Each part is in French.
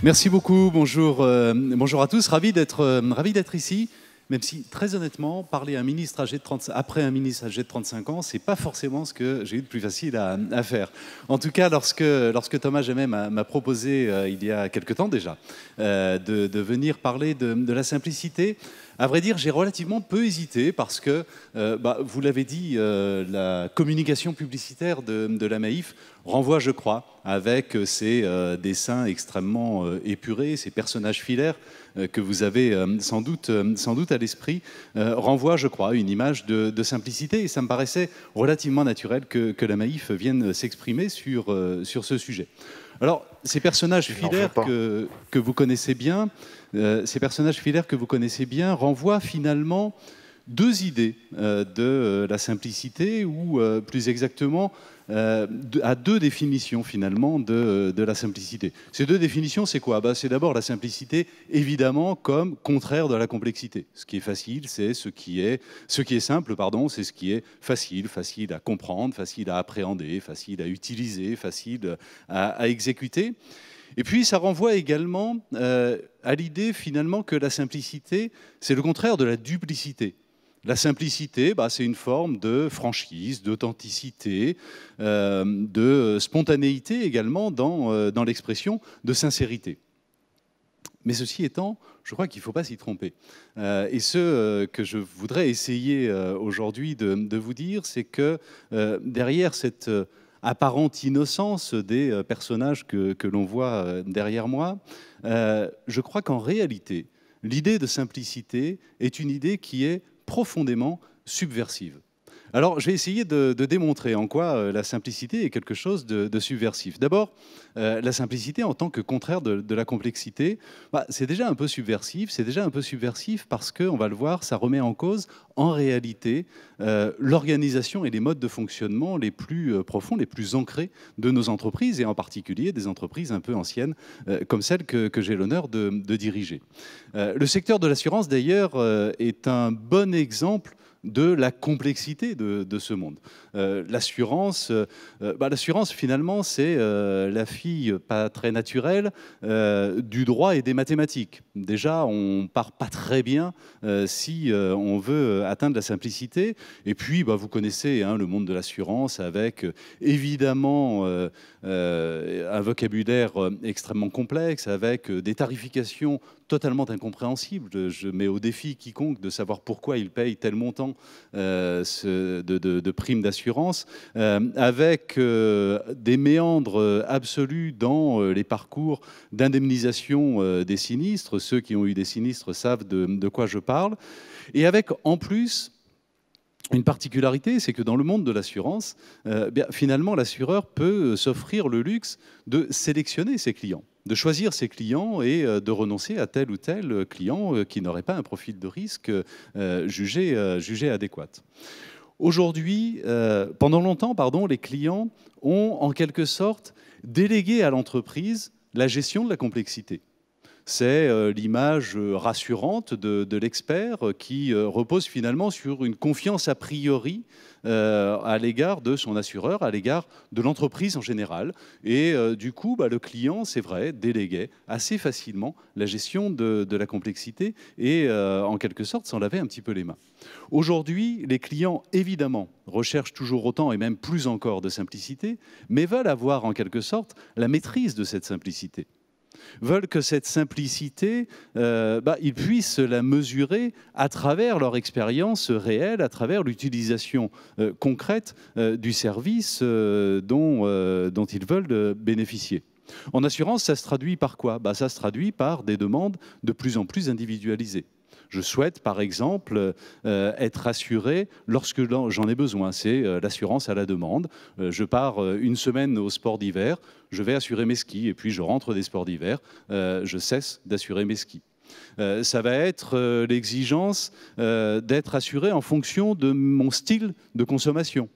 Merci beaucoup, bonjour, bonjour à tous, ravi d'être ici, même si très honnêtement, parler à un ministre âgé de 30, après un ministre âgé de 35 ans, c'est pas forcément ce que j'ai eu de plus facile à faire. En tout cas, lorsque Thomas Gemet m'a proposé, il y a quelque temps déjà, de venir parler de la simplicité, à vrai dire, j'ai relativement peu hésité parce que, vous l'avez dit, la communication publicitaire de la Maïf renvoie, je crois, avec ces dessins extrêmement épurés, ces personnages filaires que vous avez sans doute à l'esprit, renvoie, je crois, à une image de simplicité. Et ça me paraissait relativement naturel que la Maïf vienne s'exprimer sur ce sujet. Alors, ces personnages filaires que vous connaissez bien, renvoient finalement deux idées de la simplicité, ou plus exactement à deux définitions finalement de la simplicité. Ces deux définitions, c'est quoi? C'est d'abord la simplicité, évidemment, comme contraire de la complexité. Ce qui est facile, c'est ce qui est simple, pardon, c'est ce qui est facile à comprendre, facile à appréhender, facile à utiliser, facile à exécuter. Et puis ça renvoie également à l'idée finalement que la simplicité, c'est le contraire de la duplicité. La simplicité, c'est une forme de franchise, d'authenticité, de spontanéité également dans l'expression, de sincérité. Mais ceci étant, je crois qu'il ne faut pas s'y tromper. Et ce que je voudrais essayer aujourd'hui de vous dire, c'est que derrière cette apparente innocence des personnages que l'on voit derrière moi, je crois qu'en réalité, l'idée de simplicité est une idée qui est profondément subversive. Alors, je vais essayer de démontrer en quoi la simplicité est quelque chose de subversif. D'abord, la simplicité en tant que contraire de la complexité, c'est déjà un peu subversif. C'est déjà un peu subversif parce que, on va le voir, ça remet en cause, en réalité, l'organisation et les modes de fonctionnement les plus profonds, les plus ancrés de nos entreprises, et en particulier des entreprises un peu anciennes, comme celle que j'ai l'honneur de diriger. Le secteur de l'assurance, d'ailleurs, est un bon exemple de la complexité de ce monde. L'assurance, finalement, c'est la fille pas très naturelle du droit et des mathématiques. Déjà, on part pas très bien si on veut atteindre la simplicité. Et puis, vous connaissez le monde de l'assurance avec évidemment un vocabulaire extrêmement complexe, avec des tarifications totalement incompréhensible. Je mets au défi quiconque de savoir pourquoi il paye tel montant de primes d'assurance, avec des méandres absolus dans les parcours d'indemnisation des sinistres. Ceux qui ont eu des sinistres savent de quoi je parle. Et avec, en plus, une particularité, c'est que dans le monde de l'assurance, finalement, l'assureur peut s'offrir le luxe de sélectionner ses clients, de choisir ses clients et de renoncer à tel ou tel client qui n'aurait pas un profil de risque jugé adéquat. Aujourd'hui, pendant longtemps, les clients ont en quelque sorte délégué à l'entreprise la gestion de la complexité. C'est l'image rassurante de l'expert qui repose finalement sur une confiance a priori à l'égard de son assureur, à l'égard de l'entreprise en général. Et du coup, le client, c'est vrai, déléguait assez facilement la gestion de la complexité et en quelque sorte s'en lavait un petit peu les mains. Aujourd'hui, les clients, évidemment, recherchent toujours autant et même plus encore de simplicité, mais veulent avoir en quelque sorte la maîtrise de cette simplicité. Veulent que cette simplicité, ils puissent la mesurer à travers leur expérience réelle, à travers l'utilisation concrète du service dont ils veulent bénéficier. En assurance, ça se traduit par quoi? Ça se traduit par des demandes de plus en plus individualisées. Je souhaite, par exemple, être assuré lorsque j'en ai besoin. C'est l'assurance à la demande. Je pars une semaine au sport d'hiver, je vais assurer mes skis, et puis je rentre des sports d'hiver, je cesse d'assurer mes skis. Ça va être l'exigence d'être assuré en fonction de mon style de consommation.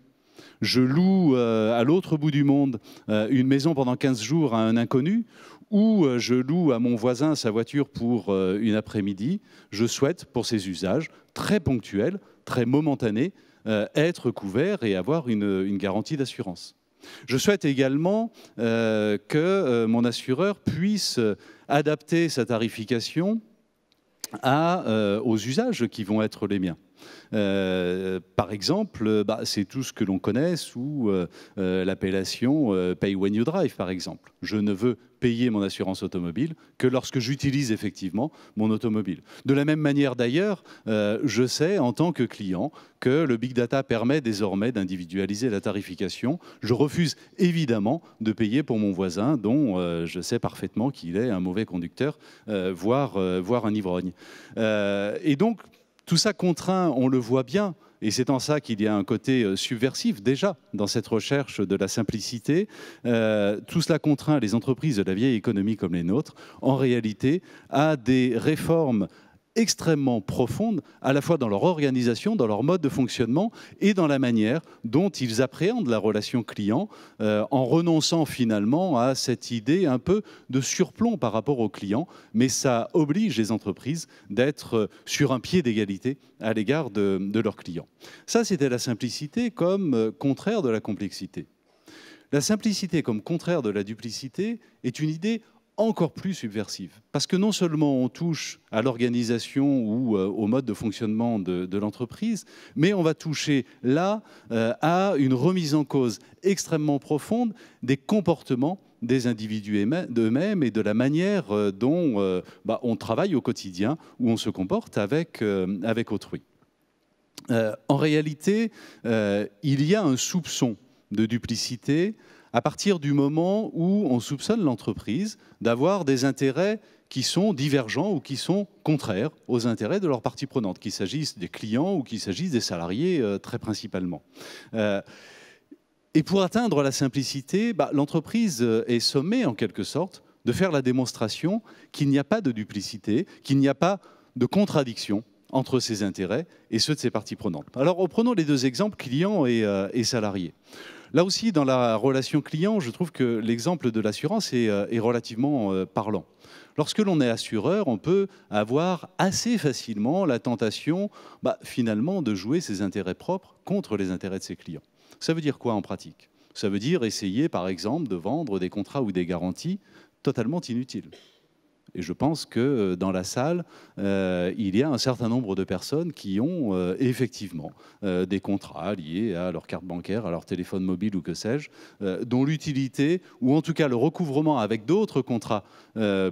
Je loue à l'autre bout du monde une maison pendant 15 jours à un inconnu, ou je loue à mon voisin sa voiture pour une après-midi. Je souhaite, pour ces usages très ponctuels, très momentanés, être couvert et avoir une garantie d'assurance. Je souhaite également que mon assureur puisse adapter sa tarification aux usages qui vont être les miens. Par exemple, c'est tout ce que l'on connaît sous l'appellation Pay When You Drive, par exemple. Je ne veux payer mon assurance automobile que lorsque j'utilise effectivement mon automobile. De la même manière d'ailleurs, je sais en tant que client que le Big Data permet désormais d'individualiser la tarification. Je refuse évidemment de payer pour mon voisin dont je sais parfaitement qu'il est un mauvais conducteur, voire un ivrogne. Et donc, tout ça contraint, on le voit bien, et c'est en ça qu'il y a un côté subversif déjà dans cette recherche de la simplicité. Tout cela contraint les entreprises de la vieille économie comme les nôtres, en réalité, à des réformes extrêmement profondes, à la fois dans leur organisation, dans leur mode de fonctionnement et dans la manière dont ils appréhendent la relation client, en renonçant finalement à cette idée un peu de surplomb par rapport aux clients, mais ça oblige les entreprises d'être sur un pied d'égalité à l'égard de leurs clients. Ça, c'était la simplicité comme contraire de la complexité. La simplicité comme contraire de la duplicité est une idée encore plus subversive. Parce que non seulement on touche à l'organisation ou au mode de fonctionnement de l'entreprise, mais on va toucher là à une remise en cause extrêmement profonde des comportements des individus eux-mêmes et de la manière dont on travaille au quotidien, où on se comporte avec autrui. En réalité, il y a un soupçon de duplicité à partir du moment où on soupçonne l'entreprise d'avoir des intérêts qui sont divergents ou qui sont contraires aux intérêts de leurs parties prenantes, qu'il s'agisse des clients ou qu'il s'agisse des salariés très principalement. Et pour atteindre la simplicité, l'entreprise est sommée en quelque sorte de faire la démonstration qu'il n'y a pas de duplicité, qu'il n'y a pas de contradiction entre ses intérêts et ceux de ses parties prenantes. Alors reprenons les deux exemples, clients et salariés. Là aussi, dans la relation client, je trouve que l'exemple de l'assurance est relativement parlant. Lorsque l'on est assureur, on peut avoir assez facilement la tentation, finalement, de jouer ses intérêts propres contre les intérêts de ses clients. Ça veut dire quoi en pratique? Ça veut dire essayer, par exemple, de vendre des contrats ou des garanties totalement inutiles. Et je pense que dans la salle, il y a un certain nombre de personnes qui ont effectivement des contrats liés à leur carte bancaire, à leur téléphone mobile ou que sais-je, dont l'utilité, ou en tout cas le recouvrement avec d'autres contrats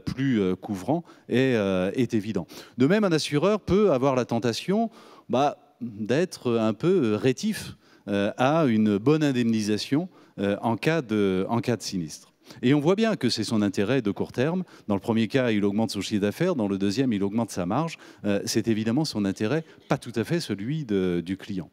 plus couvrants, est évident. De même, un assureur peut avoir la tentation d'être un peu rétif à une bonne indemnisation en cas de sinistre. Et on voit bien que c'est son intérêt de court terme. Dans le premier cas, il augmente son chiffre d'affaires. Dans le deuxième, il augmente sa marge. C'est évidemment son intérêt, pas tout à fait celui du client.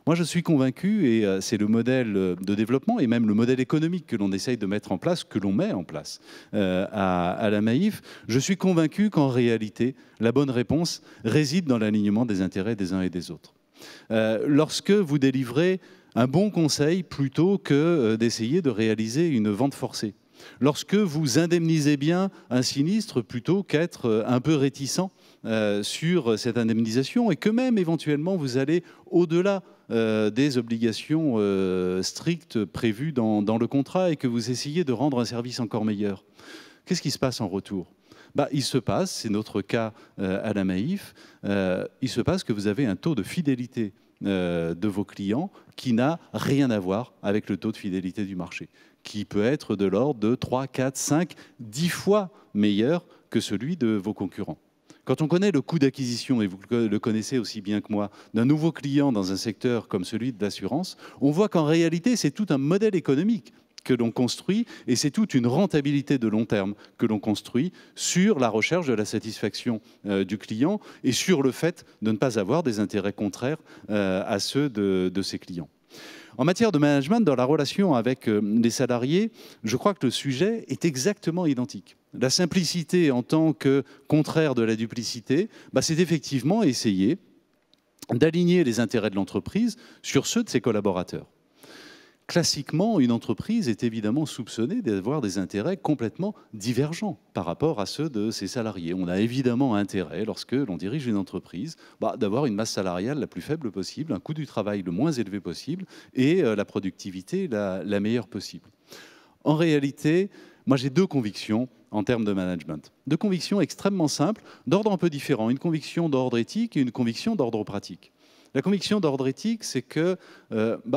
Moi, je suis convaincu, et c'est le modèle de développement et même le modèle économique que l'on essaye de mettre en place, que l'on met en place à la Maïf, je suis convaincu qu'en réalité, la bonne réponse réside dans l'alignement des intérêts des uns et des autres. Lorsque vous délivrez un bon conseil plutôt que d'essayer de réaliser une vente forcée. Lorsque vous indemnisez bien un sinistre plutôt qu'être un peu réticent sur cette indemnisation et que même éventuellement vous allez au-delà des obligations strictes prévues dans le contrat et que vous essayez de rendre un service encore meilleur. Qu'est-ce qui se passe en retour ? Il se passe, c'est notre cas à la Maïf, il se passe que vous avez un taux de fidélité de vos clients qui n'a rien à voir avec le taux de fidélité du marché, qui peut être de l'ordre de 3, 4, 5, 10 fois meilleur que celui de vos concurrents. Quand on connaît le coût d'acquisition, et vous le connaissez aussi bien que moi, d'un nouveau client dans un secteur comme celui de l'assurance, on voit qu'en réalité, c'est tout un modèle économique que l'on construit, et c'est toute une rentabilité de long terme que l'on construit sur la recherche de la satisfaction du client et sur le fait de ne pas avoir des intérêts contraires à ceux de ses clients. En matière de management, dans la relation avec les salariés, je crois que le sujet est exactement identique. La simplicité en tant que contraire de la duplicité, c'est effectivement essayer d'aligner les intérêts de l'entreprise sur ceux de ses collaborateurs. classiquement, une entreprise est évidemment soupçonnée d'avoir des intérêts complètement divergents par rapport à ceux de ses salariés. On a évidemment intérêt, lorsque l'on dirige une entreprise, d'avoir une masse salariale la plus faible possible, un coût du travail le moins élevé possible et la productivité la meilleure possible. En réalité, moi j'ai deux convictions en termes de management. Deux convictions extrêmement simples, d'ordre un peu différent. Une conviction d'ordre éthique et une conviction d'ordre pratique. La conviction d'ordre éthique, c'est que,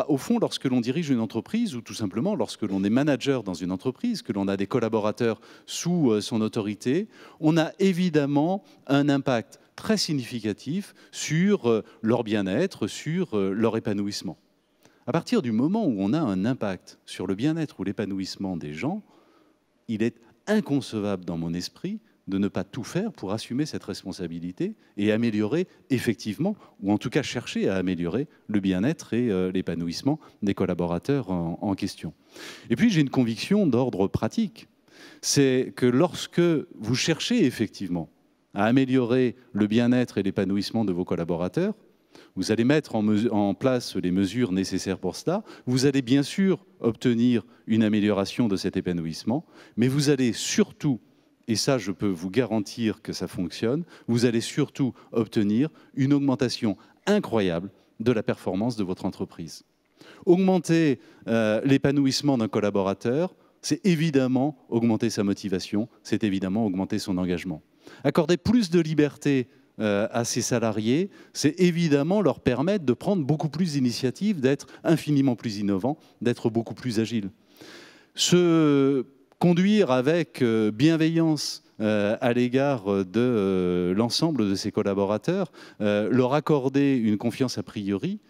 au fond, lorsque l'on dirige une entreprise, ou tout simplement lorsque l'on est manager dans une entreprise, que l'on a des collaborateurs sous son autorité, on a évidemment un impact très significatif sur leur bien-être, sur leur épanouissement. À partir du moment où on a un impact sur le bien-être ou l'épanouissement des gens, il est inconcevable dans mon esprit de ne pas tout faire pour assumer cette responsabilité et améliorer effectivement, ou en tout cas chercher à améliorer le bien-être et l'épanouissement des collaborateurs en question. Et puis j'ai une conviction d'ordre pratique, c'est que lorsque vous cherchez effectivement à améliorer le bien-être et l'épanouissement de vos collaborateurs, vous allez mettre en place les mesures nécessaires pour cela. Vous allez bien sûr obtenir une amélioration de cet épanouissement, mais vous allez surtout, et ça je peux vous garantir que ça fonctionne, vous allez surtout obtenir une augmentation incroyable de la performance de votre entreprise. Augmenter l'épanouissement d'un collaborateur, c'est évidemment augmenter sa motivation, c'est évidemment augmenter son engagement. Accorder plus de liberté à ses salariés, c'est évidemment leur permettre de prendre beaucoup plus d'initiatives, d'être infiniment plus innovants, d'être beaucoup plus agiles. Se conduire avec bienveillance à l'égard de l'ensemble de ses collaborateurs, leur accorder une confiance a priori,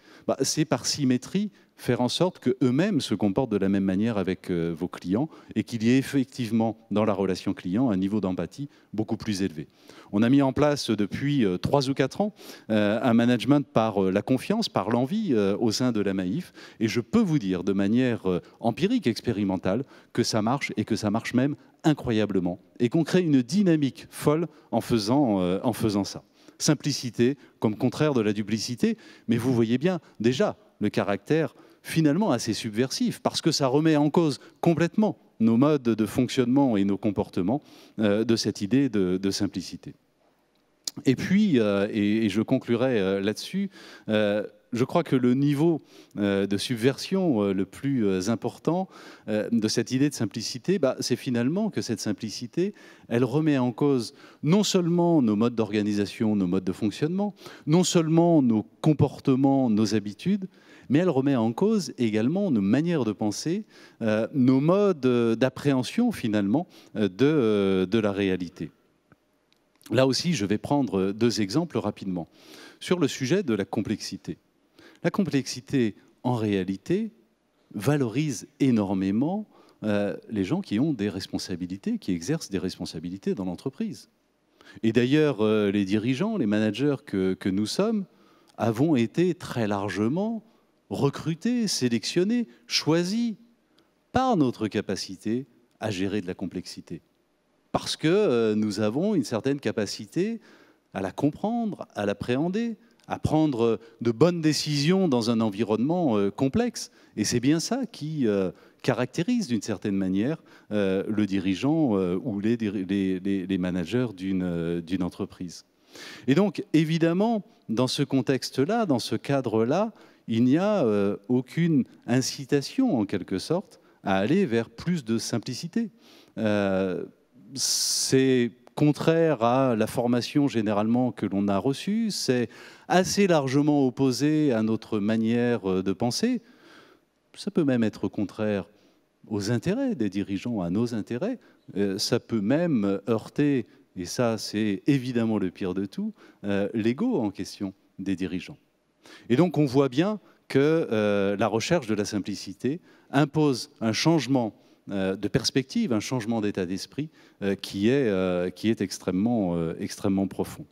c'est par symétrie faire en sorte qu'eux-mêmes se comportent de la même manière avec vos clients et qu'il y ait effectivement dans la relation client un niveau d'empathie beaucoup plus élevé. On a mis en place depuis 3 ou 4 ans un management par la confiance, par l'envie au sein de la Maïf, et je peux vous dire de manière empirique, expérimentale, que ça marche et que ça marche même incroyablement et qu'on crée une dynamique folle en faisant ça. Simplicité comme contraire de la duplicité, mais vous voyez bien déjà le caractère finalement assez subversif, parce que ça remet en cause complètement nos modes de fonctionnement et nos comportements de cette idée de simplicité. Et puis, et je conclurai là-dessus, je crois que le niveau de subversion le plus important de cette idée de simplicité, c'est finalement que cette simplicité, elle remet en cause non seulement nos modes d'organisation, nos modes de fonctionnement, non seulement nos comportements, nos habitudes, mais elle remet en cause également nos manières de penser, nos modes d'appréhension finalement de la réalité. Là aussi, je vais prendre 2 exemples rapidement. Sur le sujet de la complexité. La complexité, en réalité, valorise énormément les gens qui ont des responsabilités, qui exercent des responsabilités dans l'entreprise. Et d'ailleurs, les dirigeants, les managers que nous sommes, avons été très largement recrutés, sélectionnés, choisis par notre capacité à gérer de la complexité. Parce que nous avons une certaine capacité à la comprendre, à l'appréhender, à prendre de bonnes décisions dans un environnement complexe. Et c'est bien ça qui caractérise d'une certaine manière le dirigeant ou les managers d'une entreprise. Et donc, évidemment, dans ce contexte-là, dans ce cadre-là, il n'y a aucune incitation, en quelque sorte, à aller vers plus de simplicité. C'est contraire à la formation généralement que l'on a reçue, c'est assez largement opposé à notre manière de penser. Ça peut même être contraire aux intérêts des dirigeants, à nos intérêts. Ça peut même heurter, et ça c'est évidemment le pire de tout, l'ego en question des dirigeants. Et donc on voit bien que la recherche de la simplicité impose un changement de perspective, un changement d'état d'esprit qui est extrêmement profond.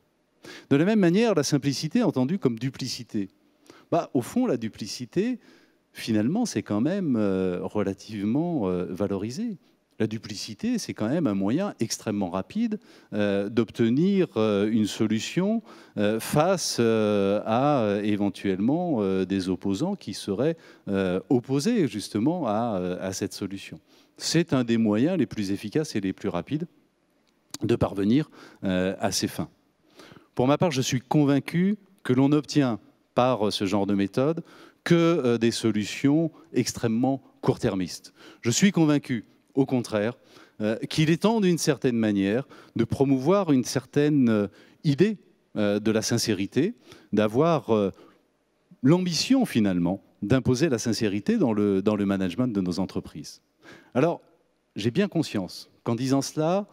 De la même manière, la simplicité entendue comme duplicité. Au fond, la duplicité, finalement, c'est quand même relativement valorisé. La duplicité, c'est quand même un moyen extrêmement rapide d'obtenir une solution face à éventuellement des opposants qui seraient opposés justement à cette solution. C'est un des moyens les plus efficaces et les plus rapides de parvenir à ces fins. Pour ma part, je suis convaincu que l'on obtient par ce genre de méthode que des solutions extrêmement court-termistes. Je suis convaincu, au contraire, qu'il est temps d'une certaine manière de promouvoir une certaine idée de la sincérité, d'avoir l'ambition finalement d'imposer la sincérité dans le management de nos entreprises. Alors, j'ai bien conscience qu'en disant cela,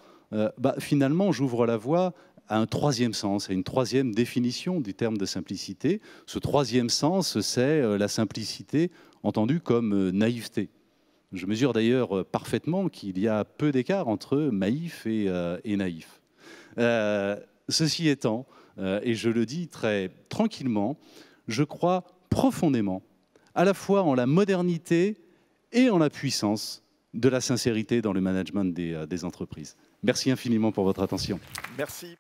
finalement, j'ouvre la voie à un troisième sens, à une troisième définition du terme de simplicité. Ce troisième sens, c'est la simplicité entendue comme naïveté. Je mesure d'ailleurs parfaitement qu'il y a peu d'écart entre naïf et naïf. Ceci étant, et je le dis très tranquillement, je crois profondément à la fois en la modernité et en la puissance de la sincérité dans le management des entreprises. Merci infiniment pour votre attention. Merci.